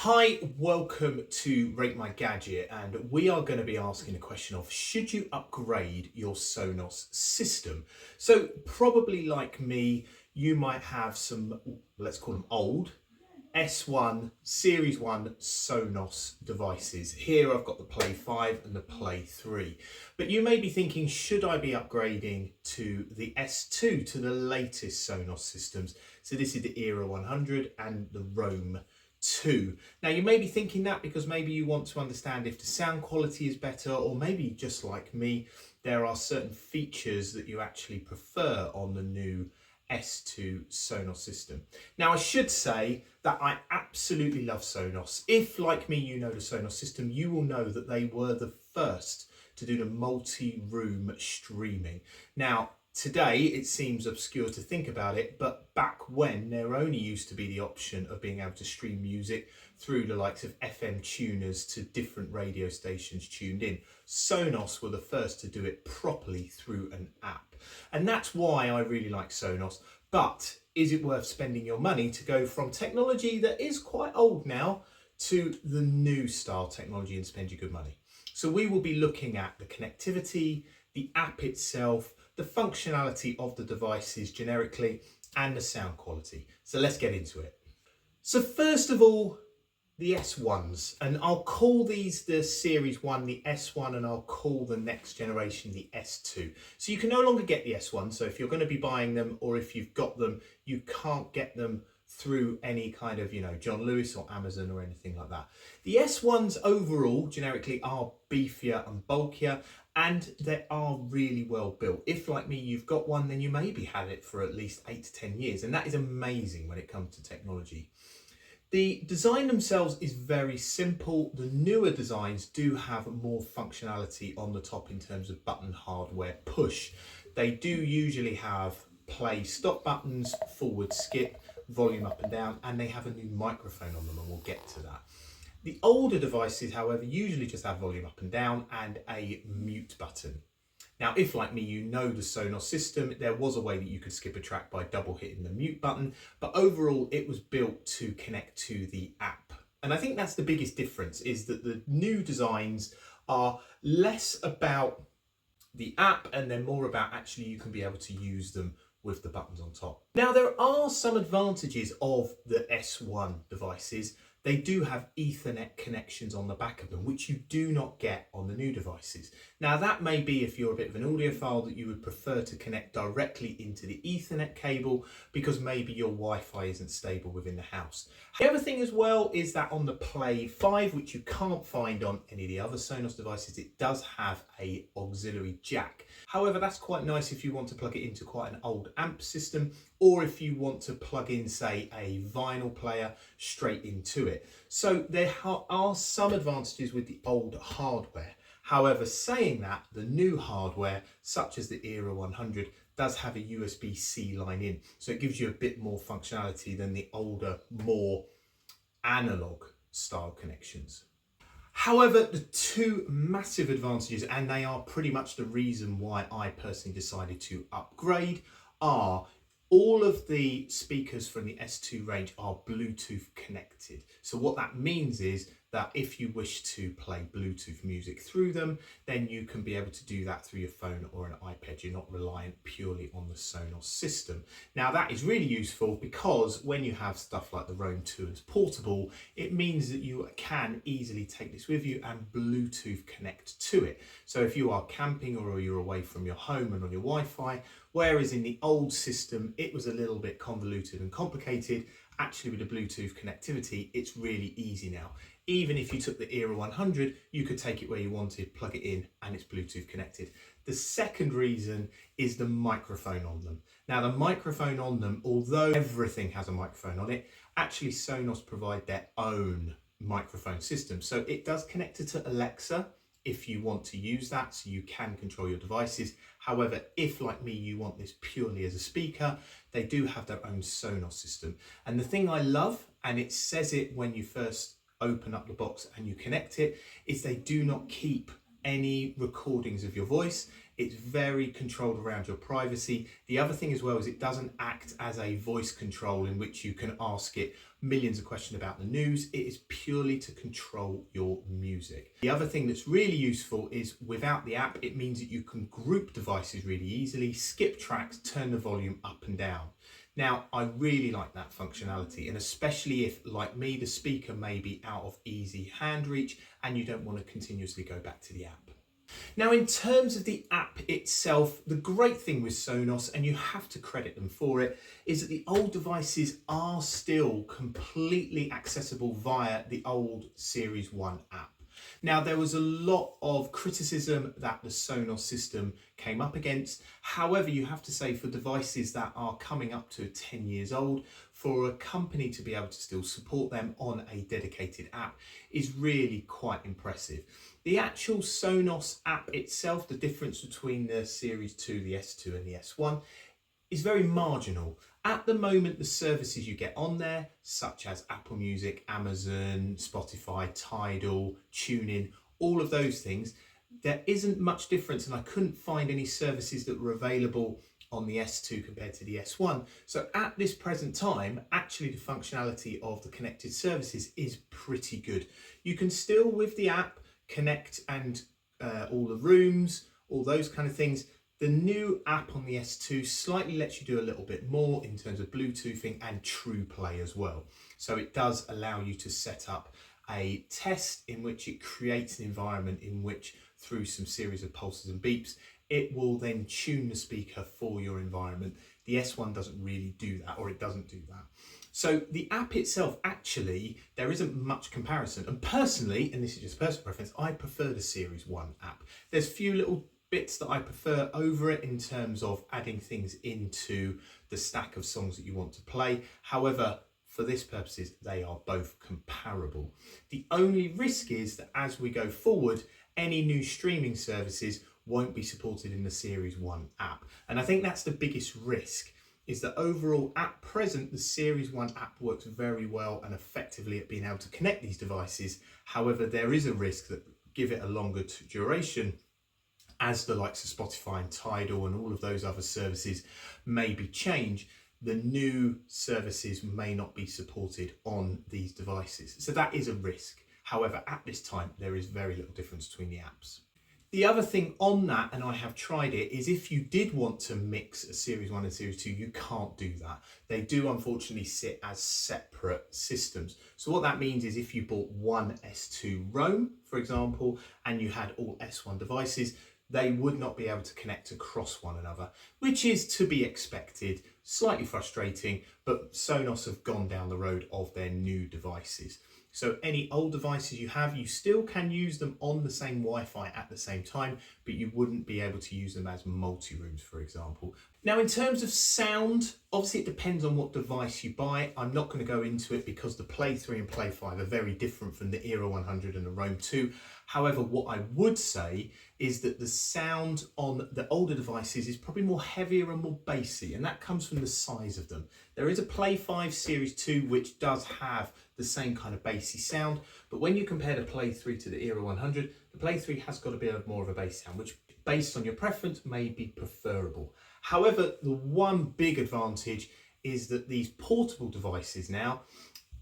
Hi, welcome to Rate My Gadget, and we are going to be asking the question of should you upgrade your Sonos system? So probably like me, you might have some, let's call them old, S1, Series 1 Sonos devices. Here I've got the Play 5 and the Play 3. But you may be thinking, should I be upgrading to the S2, to the latest Sonos systems? So this is the Era 100 and the Roam 2. Now you may be thinking that because maybe you want to understand if the sound quality is better, or maybe just like me, there are certain features that you actually prefer on the new S2 Sonos system. Now I should say that I absolutely love Sonos. If like me you know the Sonos system, you will know that they were the first to do the multi-room streaming. Now today it seems obscure to think about it, but back when there only used to be the option of being able to stream music through the likes of FM tuners to different radio stations tuned in, Sonos were the first to do it properly through an app. And that's why I really like Sonos. But is it worth spending your money to go from technology that is quite old now to the new style technology and spend your good money? So we will be looking at the connectivity, the app itself, the functionality of the devices generically, and the sound quality. So let's get into it. So first of all, the S1s, and I'll call these the Series 1, the S1, and I'll call the next generation the S2. So you can no longer get the S1, so if you're going to be buying them, or if you've got them, you can't get them through any kind of, John Lewis or Amazon or anything like that. The S1s overall, generically, are beefier and bulkier, and they are really well built. If, like me, you've got one, then you maybe had it for at least 8 to 10 years, and that is amazing when it comes to technology. The design themselves is very simple. The newer designs do have more functionality on the top in terms of button hardware push. They do usually have play stop buttons, forward skip, volume up and down, and they have a new microphone on them, and we'll get to that. The older devices, however, usually just have volume up and down and a mute button. Now, if like me, you know the Sonos system, there was a way that you could skip a track by double hitting the mute button, but overall it was built to connect to the app. And I think that's the biggest difference, is that the new designs are less about the app and they're more about actually you can be able to use them with the buttons on top. Now, there are some advantages of the S1 devices. They do have Ethernet connections on the back of them, which you do not get on the new devices. Now, that may be if you're a bit of an audiophile that you would prefer to connect directly into the Ethernet cable because maybe your Wi-Fi isn't stable within the house. The other thing as well is that on the Play 5, which you can't find on any of the other Sonos devices, it does have a auxiliary jack. However, that's quite nice if you want to plug it into quite an old amp system, or if you want to plug in, say, a vinyl player straight into it. So there are some advantages with the old hardware. However, saying that, the new hardware, such as the Era 100, does have a USB-C line in. So it gives you a bit more functionality than the older, more analog style connections. However, the two massive advantages, and they are pretty much the reason why I personally decided to upgrade, are all of the speakers from the S2 range are Bluetooth connected. So what that means is that if you wish to play Bluetooth music through them, then you can be able to do that through your phone or an iPad. You're not reliant purely on the Sonos system. Now, that is really useful because when you have stuff like the Roam 2 as portable, it means that you can easily take this with you and Bluetooth connect to it. So if you are camping or you're away from your home and on your Wi-Fi, whereas in the old system, it was a little bit convoluted and complicated, actually with the Bluetooth connectivity, it's really easy now. Even if you took the Era 100, you could take it where you wanted, plug it in, and it's Bluetooth connected. The second reason is the microphone on them. Now, the microphone on them, although everything has a microphone on it, actually Sonos provide their own microphone system. So it does connect it to Alexa if you want to use that, so you can control your devices. However, if like me, you want this purely as a speaker, they do have their own Sonos system. And the thing I love, and it says it when you first open up the box and you connect it, is they do not keep any recordings of your voice. It's very controlled around your privacy. The other thing as well is it doesn't act as a voice control in which you can ask it millions of questions about the news. It is purely to control your music. The other thing that's really useful is without the app, it means that you can group devices really easily, skip tracks, turn the volume up and down. Now, I really like that functionality, and especially if, like me, the speaker may be out of easy hand reach and you don't want to continuously go back to the app. Now, in terms of the app itself, the great thing with Sonos, and you have to credit them for it, is that the old devices are still completely accessible via the old Series 1 app. Now, there was a lot of criticism that the Sonos system came up against. However, you have to say for devices that are coming up to 10 years old, for a company to be able to still support them on a dedicated app is really quite impressive. The actual Sonos app itself, the difference between the Series 2, the S2 and the S1, is very marginal. At the moment, the services you get on there, such as Apple Music, Amazon, Spotify, Tidal, TuneIn, all of those things, there isn't much difference, and I couldn't find any services that were available on the S2 compared to the S1. So at this present time, actually the functionality of the connected services is pretty good. You can still, with the app, connect and all the rooms, all those kind of things. The new app on the S2 slightly lets you do a little bit more in terms of Bluetoothing and True Play as well. So it does allow you to set up a test in which it creates an environment in which, through some series of pulses and beeps, it will then tune the speaker for your environment. The S1 doesn't really do that, or it doesn't do that. So the app itself, actually, there isn't much comparison. And personally, and this is just personal preference, I prefer the Series 1 app. There's a few little bits that I prefer over it in terms of adding things into the stack of songs that you want to play. However, for this purposes, they are both comparable. The only risk is that as we go forward, any new streaming services won't be supported in the Series 1 app. And I think that's the biggest risk, is that overall at present, the Series 1 app works very well and effectively at being able to connect these devices. However, there is a risk that give it a longer duration, as the likes of Spotify and Tidal and all of those other services maybe change, the new services may not be supported on these devices. So that is a risk. However, at this time, there is very little difference between the apps. The other thing on that, and I have tried it, is if you did want to mix a Series 1 and Series 2, you can't do that. They do unfortunately sit as separate systems. So what that means is if you bought one S2 Roam, for example, and you had all S1 devices, they would not be able to connect across one another, which is to be expected, slightly frustrating, but Sonos have gone down the road of their new devices. So any old devices you have, you still can use them on the same Wi-Fi at the same time, but you wouldn't be able to use them as multi-rooms, for example. Now, in terms of sound, obviously it depends on what device you buy. I'm not going to go into it because the Play 3 and Play 5 are very different from the Era 100 and the Roam 2. However, what I would say is that the sound on the older devices is probably more heavier and more bassy, and that comes from the size of them. There is a Play 5 Series 2 which does have the same kind of bassy sound, but when you compare the Play 3 to the Era 100, the Play 3 has got a bit more of a bass sound, which based on your preference may be preferable. However, the one big advantage is that these portable devices now,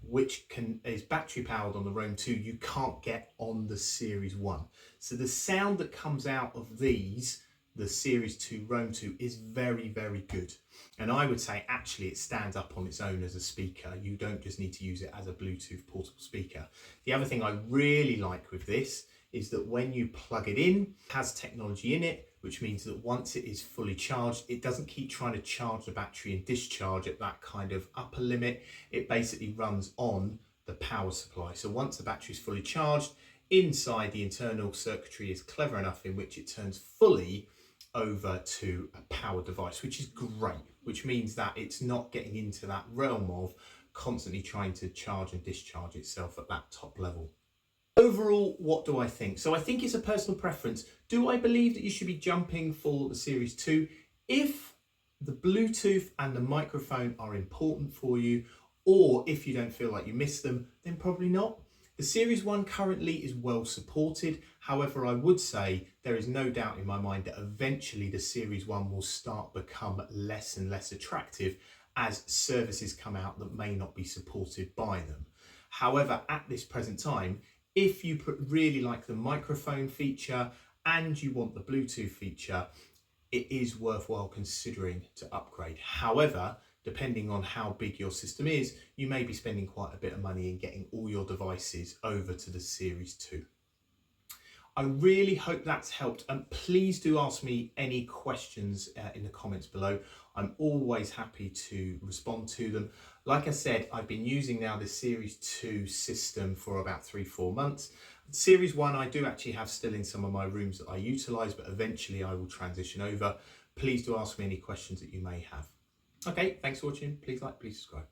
which is battery powered on the Roam 2, you can't get on the Series 1. So the sound that comes out of these, the Series 2 Roam 2, is very, very good. And I would say actually it stands up on its own as a speaker. You don't just need to use it as a Bluetooth portable speaker. The other thing I really like with this is that when you plug it in, it has technology in it, which means that once it is fully charged, it doesn't keep trying to charge the battery and discharge at that kind of upper limit. It basically runs on the power supply. So once the battery is fully charged, inside the internal circuitry is clever enough in which it turns fully over to a power device, which is great, which means that it's not getting into that realm of constantly trying to charge and discharge itself at that top level. Overall, what do I think? So I think it's a personal preference. Do I believe that you should be jumping for the Series 2? If the Bluetooth and the microphone are important for you, or if you don't feel like you miss them, then probably not. The Series 1 currently is well supported. However, I would say there is no doubt in my mind that eventually the Series 1 will start become less and less attractive as services come out that may not be supported by them. However, at this present time, if you really like the microphone feature and you want the Bluetooth feature, it is worthwhile considering to upgrade. However, depending on how big your system is, you may be spending quite a bit of money in getting all your devices over to the Series 2. I really hope that's helped, and please do ask me any questions in the comments below. I'm always happy to respond to them. Like I said, I've been using now the Series 2 system for about 3-4 months. Series 1 I do actually have still in some of my rooms that I utilise, but eventually I will transition over. Please do ask me any questions that you may have. Okay, thanks for watching. Please like, please subscribe.